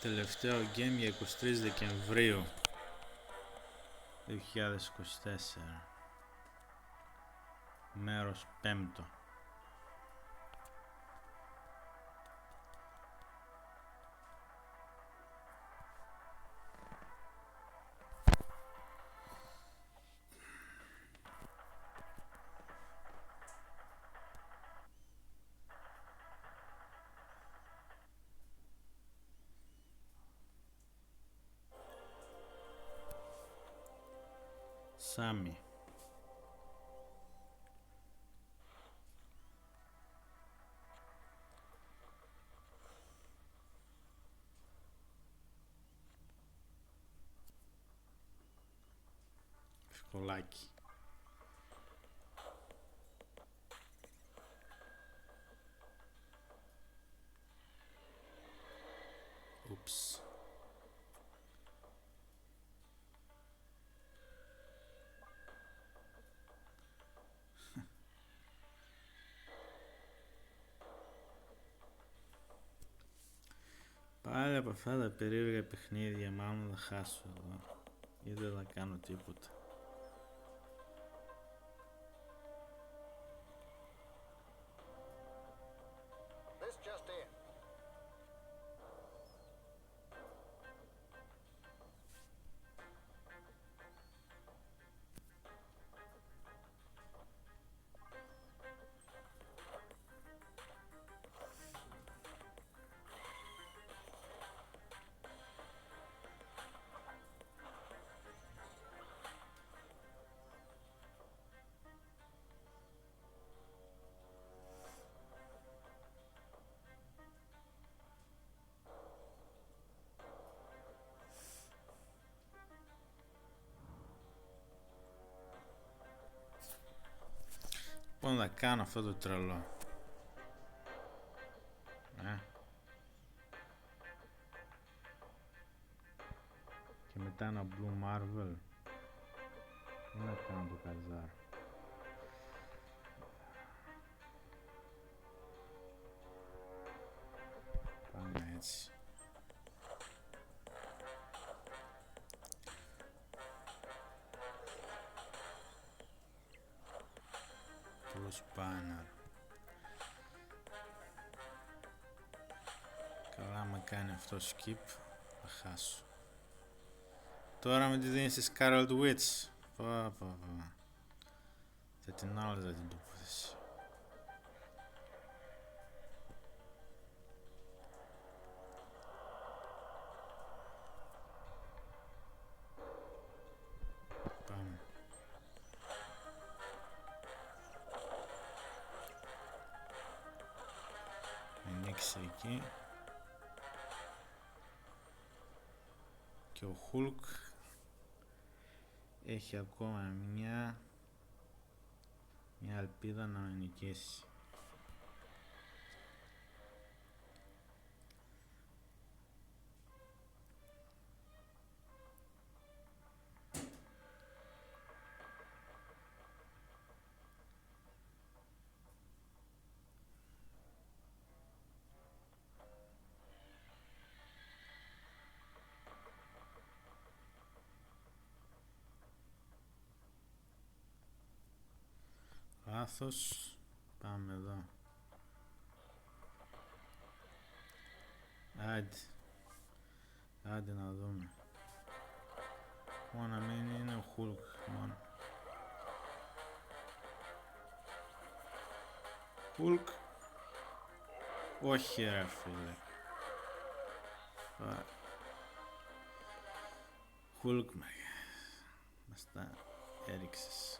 Τελευταίο game για 23 Δεκεμβρίου 2024. Μέρος 5. Σάμι. Ευκολάκι. Ούψ. Πάλι από αυτά τα περίεργα παιχνίδια, μάλλον θα χάσω εδώ, γιατί δεν θα κάνω τίποτα. Λοιπόν, θα κάνω αυτό το τρελό. Και μετά ένα Blue Marvel. Τι να κάνω το καζάρ. Πάμε έτσι. Banner. Καλά με κάνει αυτό skip. Θα χάσω. Τώρα με τη δίνει στη Scarlet Witch. Θα την άλλαζα την τοποθεσία. Πάμε. Ανοίξει εκεί. Και ο Hulk έχει ακόμα μια ελπίδα να νικήσει. Λάθος. Πάμε εδώ. Άντε να δούμε. Μόνο να μην είναι ο Hulk μόνο. Hulk. Όχι ρε φίλε. Hulk μας τα έριξες.